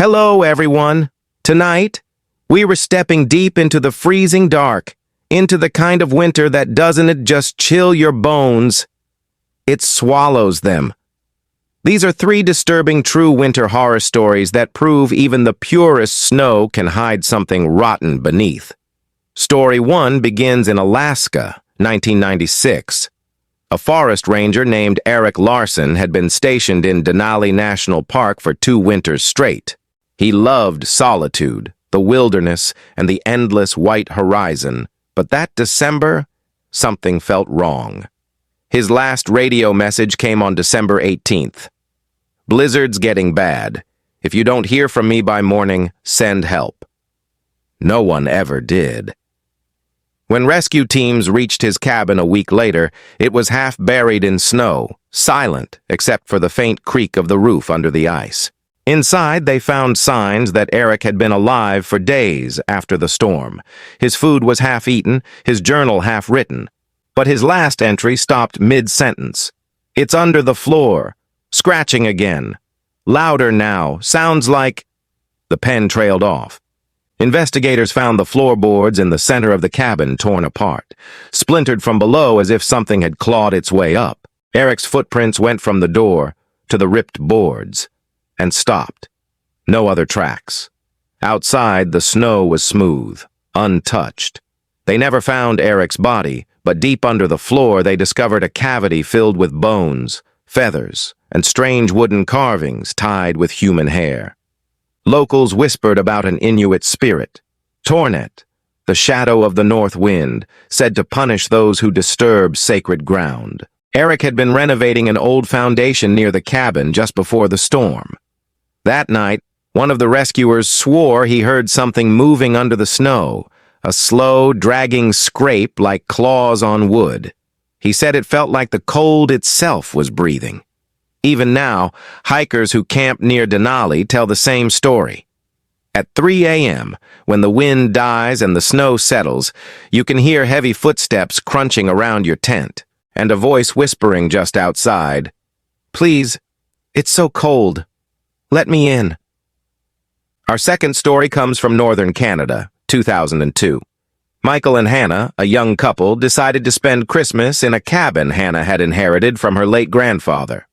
Hello, everyone. Tonight, we were stepping deep into the freezing dark, into the kind of winter that doesn't just chill your bones, it swallows them. These are three disturbing true winter horror stories that prove even the purest snow can hide something rotten beneath. Story 1 begins in Alaska, 1996. A forest ranger named Eric Larson had been stationed in Denali National Park for 2 winters straight. He loved solitude, the wilderness, and the endless white horizon, but that December, something felt wrong. His last radio message came on December 18th. Blizzard's getting bad. If you don't hear from me by morning, send help. No one ever did. When rescue teams reached his cabin a week later, it was half buried in snow, silent except for the faint creak of the roof under the ice. Inside, they found signs that Eric had been alive for days after the storm. His food was half-eaten, his journal half-written. But his last entry stopped mid-sentence. It's under the floor. Scratching again. Louder now. Sounds like... The pen trailed off. Investigators found the floorboards in the center of the cabin torn apart, splintered from below as if something had clawed its way up. Eric's footprints went from the door to the ripped boards, and stopped. No other tracks. Outside, the snow was smooth, untouched. They never found Eric's body, but deep under the floor they discovered a cavity filled with bones, feathers, and strange wooden carvings tied with human hair. Locals whispered about an Inuit spirit, Tornet, the shadow of the north wind, said to punish those who disturb sacred ground. Eric had been renovating an old foundation near the cabin just before the storm. That night, one of the rescuers swore he heard something moving under the snow, a slow, dragging scrape like claws on wood. He said it felt like the cold itself was breathing. Even now, hikers who camp near Denali tell the same story. At 3 a.m., when the wind dies and the snow settles, you can hear heavy footsteps crunching around your tent, and a voice whispering just outside, "Please, it's so cold. Let me in." Our second story comes from northern Canada, 2002. Michael and Hannah, a young couple, decided to spend Christmas in a cabin Hannah had inherited from her late grandfather.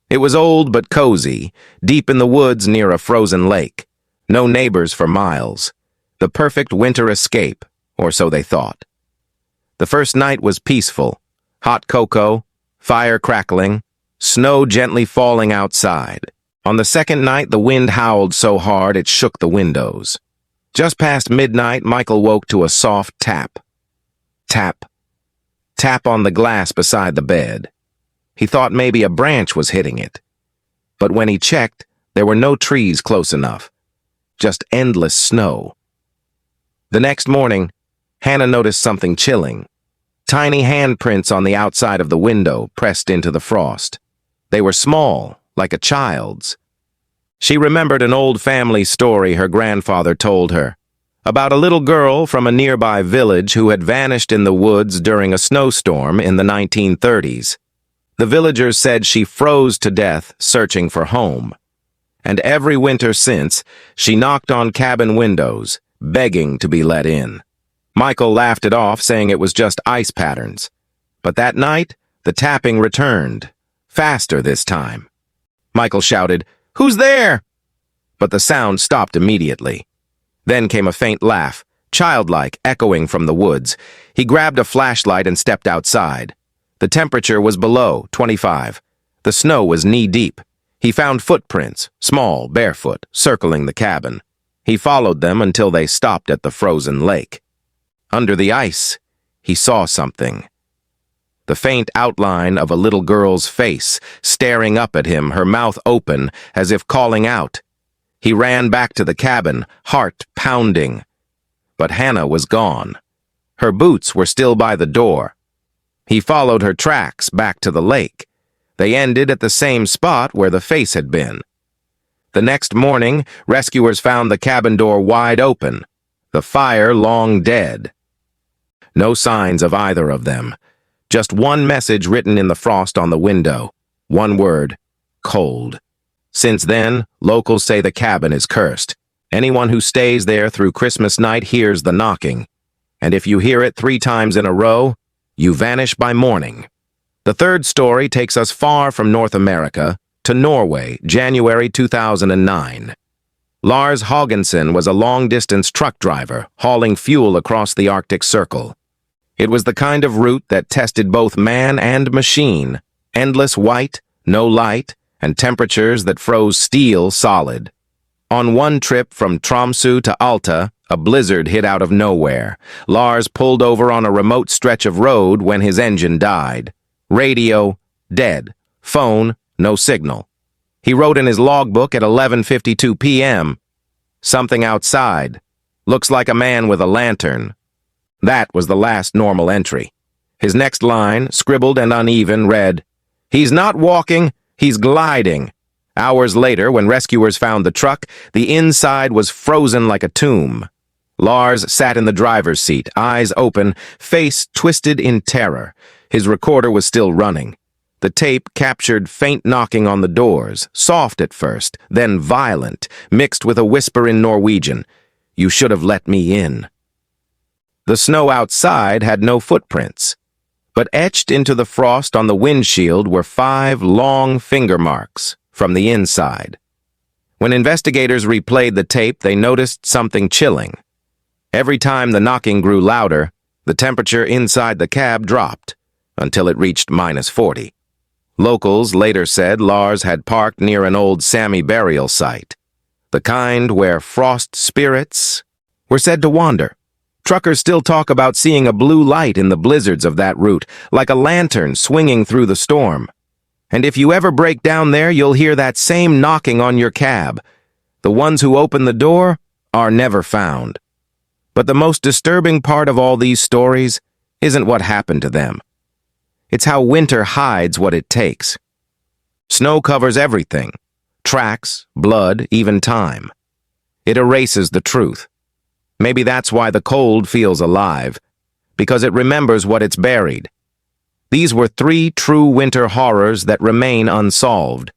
It was old but cozy, deep in the woods near a frozen lake. No neighbors for miles. The perfect winter escape, or so they thought. The first night was peaceful. Hot cocoa, fire crackling, snow gently falling outside. On the second night, the wind howled so hard it shook the windows. Just past midnight, Michael woke to a soft tap. Tap. Tap on the glass beside the bed. He thought maybe a branch was hitting it. But when he checked, there were no trees close enough. Just endless snow. The next morning, Hannah noticed something chilling. Tiny handprints on the outside of the window pressed into the frost. They were small, like a child's. She remembered an old family story her grandfather told her, about a little girl from a nearby village who had vanished in the woods during a snowstorm in the 1930s. The villagers said she froze to death searching for home. And every winter since, she knocked on cabin windows, begging to be let in. Michael laughed it off, saying it was just ice patterns. But that night, the tapping returned, faster this time. Michael shouted, "Who's there?" But the sound stopped immediately. Then came a faint laugh, childlike, echoing from the woods. He grabbed a flashlight and stepped outside. The temperature was below 25. The snow was knee-deep. He found footprints, small, barefoot, circling the cabin. He followed them until they stopped at the frozen lake. Under the ice, he saw something. The faint outline of a little girl's face, staring up at him, her mouth open, as if calling out. He ran back to the cabin, heart pounding. But Hannah was gone. Her boots were still by the door. He followed her tracks back to the lake. They ended at the same spot where the face had been. The next morning, rescuers found the cabin door wide open, the fire long dead. No signs of either of them. Just one message written in the frost on the window. One word, cold. Since then, locals say the cabin is cursed. Anyone who stays there through Christmas night hears the knocking. And if you hear it 3 times in a row, you vanish by morning. The third story takes us far from North America to Norway, January 2009. Lars Haagensen was a long-distance truck driver hauling fuel across the Arctic Circle. It was the kind of route that tested both man and machine, endless white, no light, and temperatures that froze steel solid. On one trip from Tromsø to Alta, a blizzard hit out of nowhere. Lars pulled over on a remote stretch of road when his engine died. Radio, dead. Phone, no signal. He wrote in his logbook at 11:52 p.m., "Something outside. Looks like a man with a lantern." That was the last normal entry. His next line, scribbled and uneven, read, "He's not walking, he's gliding." Hours later, when rescuers found the truck, the inside was frozen like a tomb. Lars sat in the driver's seat, eyes open, face twisted in terror. His recorder was still running. The tape captured faint knocking on the doors, soft at first, then violent, mixed with a whisper in Norwegian, "You should have let me in." The snow outside had no footprints, but etched into the frost on the windshield were 5 long finger marks from the inside. When investigators replayed the tape, they noticed something chilling. Every time the knocking grew louder, the temperature inside the cab dropped, until it reached -40. Locals later said Lars had parked near an old Sami burial site, the kind where frost spirits were said to wander. Truckers still talk about seeing a blue light in the blizzards of that route, like a lantern swinging through the storm. And if you ever break down there, you'll hear that same knocking on your cab. The ones who open the door are never found. But the most disturbing part of all these stories isn't what happened to them. It's how winter hides what it takes. Snow covers everything: tracks, blood, even time. It erases the truth. Maybe that's why the cold feels alive, because it remembers what it's buried. These were 3 true winter horrors that remain unsolved.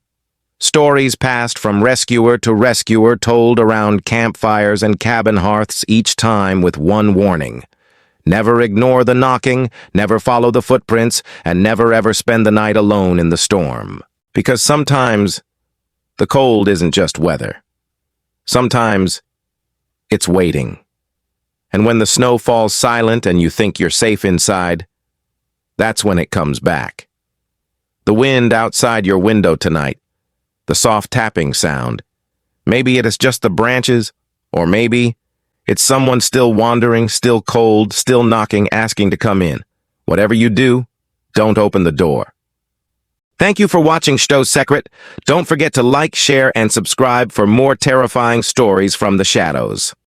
Stories passed from rescuer to rescuer, told around campfires and cabin hearths, each time with one warning: never ignore the knocking, never follow the footprints, and never ever spend the night alone in the storm. Because sometimes the cold isn't just weather. Sometimes it's waiting. And when the snow falls silent and you think you're safe inside, that's when it comes back. The wind outside your window tonight, the soft tapping sound. Maybe it is just the branches, or maybe it's someone still wandering, still cold, still knocking, asking to come in. Whatever you do, don't open the door. Thank you for watching Shdows Secrit. Don't forget to like, share, and subscribe for more terrifying stories from the shadows.